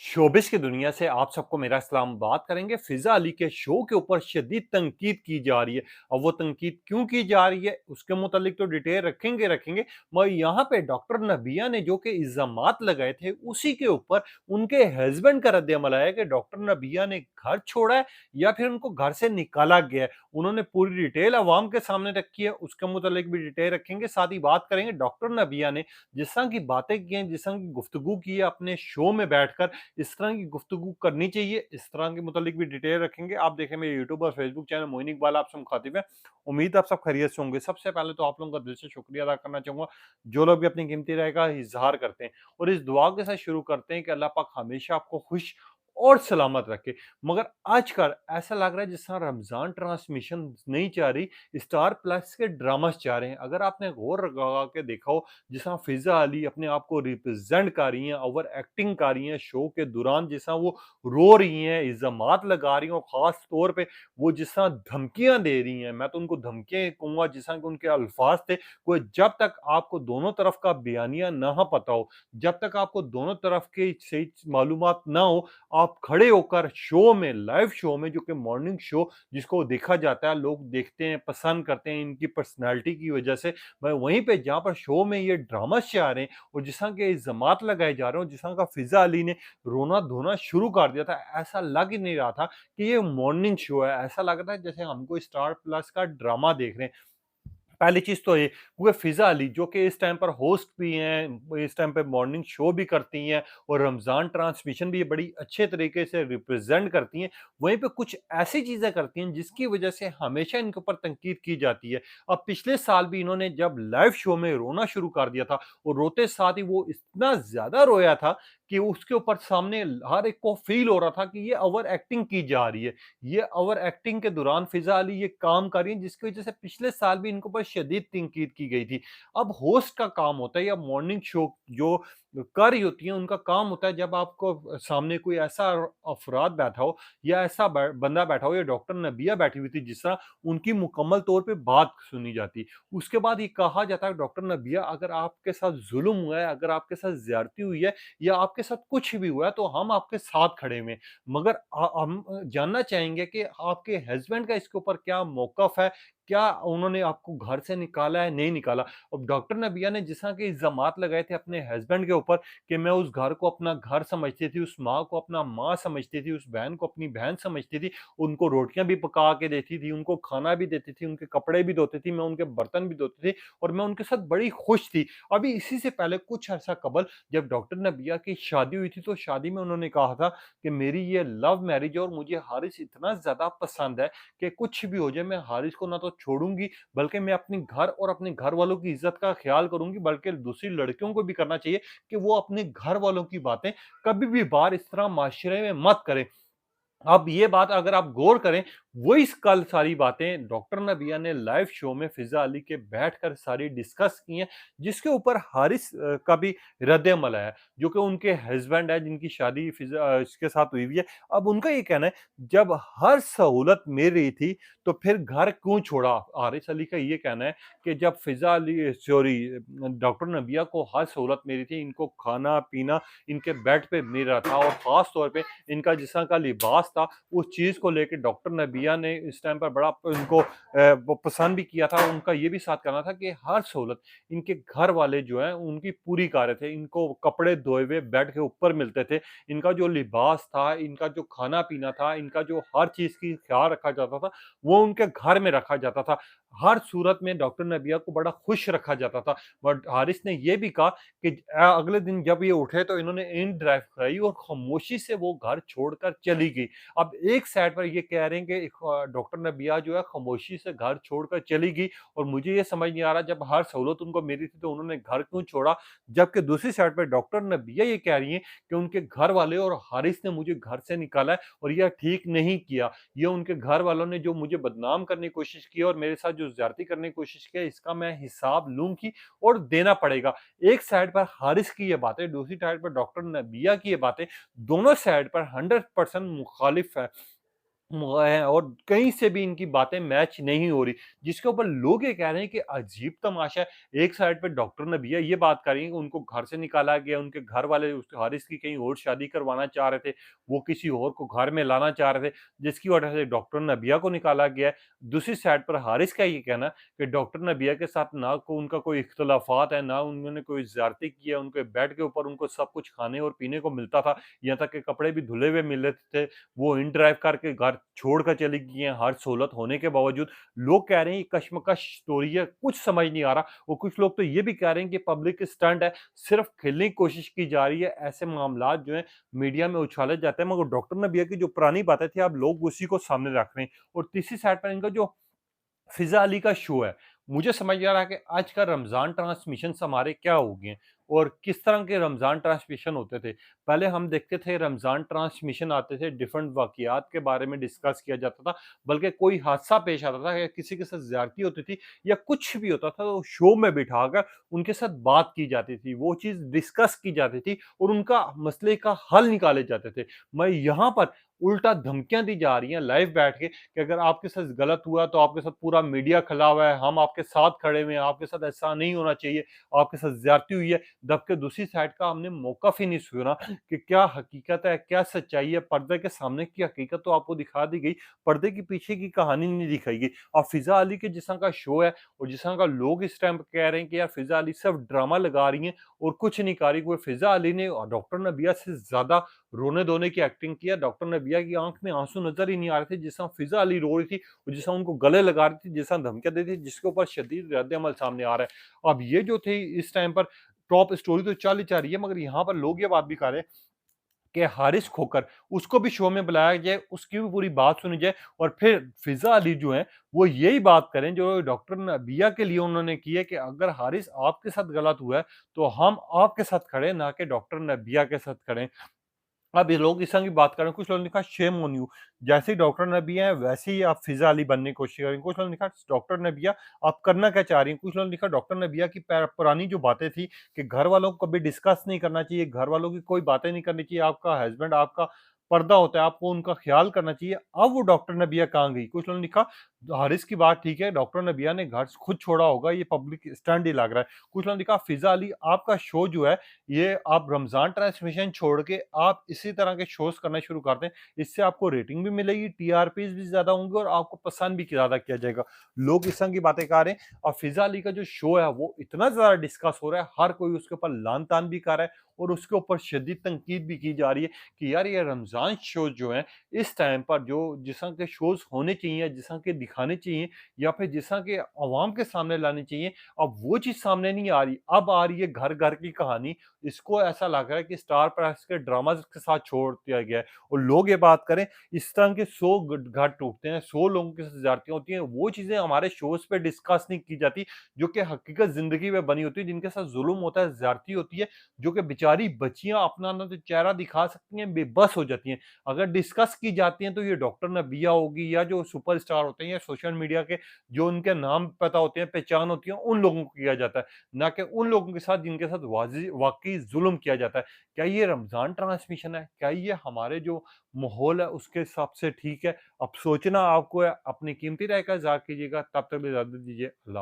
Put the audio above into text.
Showbiz की दुनिया से आप सबको मेरा सलाम। बात करेंगे फिजा अली के शो के ऊपर शदीद तनकीद की जा रही है। अब वो तनकीद क्यों की जा रही है उसके मुतालिक तो डिटेल रखेंगे मगर यहाँ पे डॉक्टर नबिया ने जो कि इल्जामात लगाए थे उसी के ऊपर उनके हस्बैंड का रद्द अमल आया कि डॉक्टर नबिया ने घर छोड़ा है या फिर उनको घर से निकाला गया है। उन्होंने पूरी डिटेल अवाम के सामने रखी है, उसके मुतालिक भी डिटेल रखेंगे। साथ ही बात करेंगे डॉक्टर नबिया ने जिस तरह की बातें की हैं, जिस तरह की गुफ्तगू की है अपने शो में बैठकर, इस तरह की गुफ्तगू करनी चाहिए, इस तरह के मुतालिक भी डिटेल रखेंगे। आप देखें मेरे यूट्यूब और फेसबुक चैनल मोइन इकबाल आपसे मुखातिब है। उम्मीद आप सब खैरियत से होंगे। सबसे पहले तो आप लोगों का दिल से शुक्रिया अदा करना चाहूँगा, जो लोग भी अपनी कीमती राय का इज़हार करते हैं। और इस दुआ के साथ शुरू करते हैं कि अल्लाह पाक हमेशा आपको खुश और सलामत रखे। मगर आजकल ऐसा लग रहा है जिस तरह रमज़ान ट्रांसमिशन नहीं चाह रही, स्टार प्लस के ड्रामास चाह रहे हैं। अगर आपने गौर लगा के देखा हो, जिस तरह फिज़ा अली अपने आप को रिप्रेज़ेंट कर रही हैं, ओवर एक्टिंग कर रही हैं शो के दौरान, जिस तरह वो रो रही हैं, इल्ज़ामात लगा रही हैं और ख़ास तौर पे वो जिस तरह धमकियाँ दे रही हैं, मैं तो उनको धमकियाँ कहूँगा, जिस तरह के उनके अल्फ़ाज़ थे, वो जब तक आपको दोनों तरफ का बयानिया ना पता हो, जब तक आपको दोनों तरफ की सही मालूमात ना हो, आप खड़े होकर शो में, लाइव शो में, जो कि मॉर्निंग शो जिसको देखा जाता है, लोग देखते हैं, पसंद करते हैं इनकी पर्सनैलिटी की वजह से। मैं वहीं पे जहाँ पर शो में ये ड्रामास आ रहे हैं और जिस तरह के इल्ज़ामात लगाए जा रहे हैं और जिस तरह का फिज़ा अली ने रोना-धोना शुरू कर दिया था, ऐसा लग ही नहीं रहा था कि ये मॉर्निंग शो है। ऐसा लग रहा है जैसे हमको स्टार प्लस का ड्रामा देख रहे हैं। पहली चीज़ तो ये, वो फ़िज़ा अली जो कि इस टाइम पर होस्ट भी हैं, इस टाइम पे मॉर्निंग शो भी करती हैं और रमज़ान ट्रांसमिशन भी ये बड़ी अच्छे तरीके से रिप्रेज़ेंट करती हैं। वहीं पे कुछ ऐसी चीज़ें करती हैं जिसकी वज़ह से हमेशा इनके ऊपर तनकीद की जाती है। अब पिछले साल भी इन्होंने जब लाइव शो में रोना शुरू कर दिया था और रोते साथ ही वो इतना ज़्यादा रोया था कि उसके ऊपर सामने हर एक को फ़ील हो रहा था कि ये ओवर एक्टिंग की जा रही है। ये ओवर एक्टिंग के दौरान फिज़ा अली ये काम कर रही हैं जिसकी वज़ह से पिछले साल भी इनके ऊपर शदीद तनकीद की गई थी। अब होस्ट का काम होता है या मॉर्निंग शो जो कर रही होती हैं उनका काम होता है, जब आपको सामने कोई ऐसा अफ़राद बैठा हो या ऐसा बंदा बैठा हो या डॉक्टर नबिया बैठी हुई थी जिस तरह, उनकी मुकम्मल तौर पे बात सुनी जाती। उसके बाद ये कहा जाता है डॉक्टर नबिया अगर आपके साथ ज़ुल्म हुआ है, अगर आपके साथ ज़्यादती हुई है या आपके साथ कुछ भी हुआ है तो हम आपके साथ खड़े हुए हैं। मगर हम जानना चाहेंगे कि आपके हस्बैंड का इसके ऊपर क्या मौक़िफ़ है? क्या उन्होंने आपको घर से निकाला है, नहीं निकाला? अब डॉक्टर नबिया ने जिस तरह के इल्ज़ामात लगाए थे अपने हस्बैंड के ऊपर कि मैं उस घर को अपना घर समझती थी, उस माँ को अपना माँ समझती थी, उस बहन को अपनी बहन समझती थी, उनको रोटियाँ भी पका के देती थी, उनको खाना भी देती थी, उनके कपड़े भी धोती थी, मैं उनके बर्तन भी धोती थी और मैं उनके साथ बड़ी खुश थी। अभी इसी से पहले कुछ अरसा कबल जब डॉक्टर नबिया की शादी हुई थी, तो शादी में उन्होंने कहा था कि मेरी ये लव मैरिज है और मुझे हारिस इतना ज़्यादा पसंद है कि कुछ भी हो जाए मैं हारिस को ना तो छोड़ूँगी, बल्कि मैं अपने घर और अपने घर वालों की इज़्ज़त का ख़्याल करूँगी, बल्कि दूसरी लड़कियों को भी करना चाहिए कि वो अपने घर वालों की बातें कभी भी बाहर इस तरह माशरे में मत करें। अब ये बात अगर आप गौर करें, वही कल सारी बातें डॉक्टर नबिया ने लाइव शो में फिज़ा अली के बैठकर सारी डिस्कस की हैं, जिसके ऊपर हारिस का भी रद्द-ए-अमल आया, जो कि उनके हस्बैंड है, जिनकी शादी इसके साथ हुई हुई है। अब उनका ये कहना है, जब हर सहूलत मिल रही थी, तो फिर घर क्यों छोड़ा? हारिस अली का ये कहना है कि जब फिज़ा अली सॉरी डॉक्टर नबिया को हर सहूलत मिल रही थी, इनको खाना-पीना इनके बेड पे मिल रहा था और ख़ास तौर पे इनका जिस तरह का लिबास था, उस चीज़ को लेके डॉक्टर नबिया ने इस टाइम पर बड़ा उनको वो पसंद भी किया था। उनका ये भी साथ कहना था कि हर सहूलत इनके घर वाले जो हैं उनकी पूरी कर रहे थे। इनको कपड़े धोए हुए बेड के ऊपर मिलते थे। इनका जो लिबास था, इनका जो खाना-पीना था, इनका जो हर चीज़ की ख़्याल रखा जाता था, वो उनके घर में रखा जाता था। हर सूरत में डॉक्टर नबिया को बड़ा खुश रखा जाता था। बट हारिस ने ये भी कहा कि अगले दिन जब ये उठे तो इन्होंने इन ड्राइव कराई और खामोशी से वो घर छोड़कर चली गई। अब एक साइड पर ये कह रहे हैं कि डॉक्टर नबिया जो है खामोशी से घर छोड़कर चली गई और मुझे ये समझ नहीं आ रहा जब हर सहूलत उनको मिली थी तो उन्होंने घर क्यों छोड़ा? जबकि दूसरी साइड पे डॉक्टर नबिया ये कह रही हैं कि उनके घर वाले और हारिस ने मुझे घर से निकाला है और यह ठीक नहीं किया। ये उनके घर वालों ने जो मुझे बदनाम करने की कोशिश की और मेरे साथ जो ज़्यादती करने की कोशिश की है, इसका मैं हिसाब लूँगी और देना पड़ेगा। एक साइड पर हारिस की ये बातें, दूसरी साइड पर डॉक्टर नबिया की ये बातें, दोनों साइड पर 100% मुखालिफ है। हैं और कहीं से भी इनकी बातें मैच नहीं हो रही, जिसके ऊपर लोग ये कह रहे हैं कि अजीब तमाशा है। एक साइड पे डॉक्टर नबिया ये बात कर रही हैं कि उनको घर से निकाला गया, उनके घर वाले उस हारिस की कहीं और शादी करवाना चाह रहे थे, वो किसी और को घर में लाना चाह रहे थे, जिसकी वजह से डॉक्टर नबिया को निकाला गया है। दूसरी साइड पर हारिस का ये कहना है कि डॉक्टर नबिया के साथ ना को उनका कोई इख्तिलाफ़ात है, ना उन्होंने कोई ज़्यादती की है, उनके बेड के ऊपर उनको सब कुछ खाने और पीने को मिलता था, यहाँ तक कि कपड़े भी धुले हुए मिल रहे थे। वो इन ड्राइव करके घर छोड़कर चली गई हैं, हर सहूलत होने के बावजूद। लोग कह रहे हैं ये कश्मकश स्टोरी है, कुछ समझ नहीं आ रहा और कुछ लोग तो ये भी कह रहे हैं कि पब्लिक स्टंट है, सिर्फ खेलने की कोशिश की जा रही है। ऐसे मामलात जो हैं मीडिया में उछाले जाते हैं मगर डॉक्टर नबिया की जो पुरानी बातें थी अब लोग उसी को सामने रख रहे हैं। और तीसरी साइड पर इनका जो फिज़ा अली का शो है। मुझे समझ नहीं आ रहा कि आज का रमज़ान ट्रांसमिशंस हमारे क्या हो गए हैं और किस तरह के रमज़ान ट्रांसमिशन होते थे। पहले हम देखते थे रमज़ान ट्रांसमिशन आते थे, डिफरेंट वाक़ियात के बारे में डिस्कस किया जाता था, बल्कि कोई हादसा पेश आता था या किसी के साथ ज़्यादती होती थी या कुछ भी होता था तो शो में बिठाकर उनके साथ बात की जाती थी, वो चीज़ डिस्कस की जाती थी और उनका मसले का हल निकाले जाते थे। मैं यहाँ पर उल्टा धमकियाँ दी जा रही हैं लाइव बैठ के कि अगर आपके साथ गलत हुआ तो आपके साथ पूरा मीडिया खड़ा हुआ है, हम आपके साथ खड़े हुए हैं, आपके साथ ऐसा नहीं होना चाहिए, आपके साथ ज़्यादती हुई है। जबकि दूसरी साइड का हमने मौक़िफ़ ही नहीं सुना कि क्या हकीकत है, क्या सच्चाई है, पर्दे के सामने की हकीकत तो आपको दिखा दी गई, पर्दे के पीछे की कहानी नहीं दिखाई गई। अब फ़िज़ा अली के जिस तरह का शो है और जिस तरह का लोग इस टाइम पे कह रहे हैं कि यार फ़िज़ा अली सिर्फ़ ड्रामा लगा रही हैं और कुछ नहीं कर रही, वो फ़िज़ा अली ने डॉक्टर नबिया से ज़्यादा रोने-धोने की एक्टिंग की है। डॉक्टर नबिया की आँख में आँसू नज़र ही नहीं आ रहे थे, जिस तरह फ़िज़ा अली रो रही थी और जिस तरह उनको गले लगा रही थी, जिस तरह धमकियाँ दे रही थी, जिसके ऊपर शदीद रद्द-ए-अमल सामने आ रहा है। अब ये जो थे इस टाइम पर टॉप स्टोरी तो चल ही जा रही है, मगर यहाँ पर लोग ये बात भी कह रहे हैं कि हारिस खोकर उसको भी शो में बुलाया जाए, उसकी भी पूरी बात सुनी जाए और फिर फ़िज़ा अली जो हैं, वो यही बात करें जो डॉक्टर नबिया के लिए उन्होंने की है कि अगर हारिस आपके साथ गलत हुआ है, तो हम आपके साथ खड़े हैं, ना कि डॉक्टर नबिया के साथ खड़े हैं। अब ये लोग इस तरह की बात कर रहे हैं, कुछ लोगों ने लिखा शेम ऑन यू। जैसे ही डॉक्टर नबिया हैं, वैसे ही आप फ़िज़ा अली बनने की कोशिश करेंगे। कुछ लोगों ने लिखा डॉक्टर नबिया आप करना क्या चाह रही हैं? कुछ लोगों ने लिखा डॉक्टर नबिया की पुरानी जो बातें थी कि घर वालों को कभी डिस्कस नहीं करना चाहिए, घर वालों की कोई बातें नहीं करनी चाहिए, आपका हस्बैंड आपका पर्दा होता है, आपको उनका ख़्याल करना चाहिए। अब वो डॉक्टर नबिया कहाँ गई? कुछ लोगों ने लिखा हारिस की बात ठीक है, डॉक्टर नबिया ने घर खुद छोड़ा होगा, ये पब्लिक स्टंट ही लग रहा है। कुछ लोगों ने लिखा फ़िज़ा अली आपका शो जो है ये आप रमज़ान ट्रांसमिशन छोड़ के आप इसी तरह के शोज़ करना शुरू कर दें। इससे आपको रेटिंग भी मिलेगी, टीआरपीज़ भी ज़्यादा होंगे और आपको पसंद भी ज़्यादा किया जाएगा। लोग इस तरह की बातें कर रहे हैं और फ़िज़ा अली का जो शो है वो इतना ज़्यादा डिस्कस हो रहा है, हर कोई उसके ऊपर लान-तान भी कर रहा है और उसके ऊपर शदीद तनकीद भी की जा रही है कि यार ये रमज़ान शो जो हैं, इस टाइम पर जो जिस तरह के शोज़ होने चाहिए, जिस तरह के दिखाने चाहिए या फिर जिस तरह के अवाम के सामने लाने चाहिए, अब वो चीज़ सामने नहीं आ रही। अब आ रही है घर-घर की कहानी इसको ऐसा लग रहा है कि स्टार प्लस के ड्रामास के साथ छोड़ दिया गया है और लोग ये बात करें इस तरह के 100 घर टूटते हैं, 100 लोगों के साथ ज़्यादतियाँ होती हैं, वो चीज़ें हमारे शोज़ पे डिस्कस नहीं की जाती, जो कि हकीकत ज़िंदगी में बनी होती है, जिनके साथ ज़ुल्म होता है, ज़्यादती होती है, जो कि बेचारी बच्चियाँ अपना ना तो चेहरा दिखा सकती हैं, बेबस हो जाती हैं। अगर डिस्कस की जाती हैं तो ये डॉक्टर नबिया होगी या जो सुपरस्टार होते हैं या सोशल मीडिया के जो उनके नाम पता होते हैं, पहचान होती है, उन लोगों को किया जाता है। ना कि उन लोगों के साथ जिनके साथ वाक़ई ज़ुल्म किया जाता है। क्या ये रमज़ान ट्रांसमिशन है? क्या ये हमारे जो माहौल है उसके हिसाब से ठीक है? अब सोचना आपको है, अपनी कीमती राय का इज़हार कीजिएगा, तब तक इजाज़त दीजिए। अल्लाह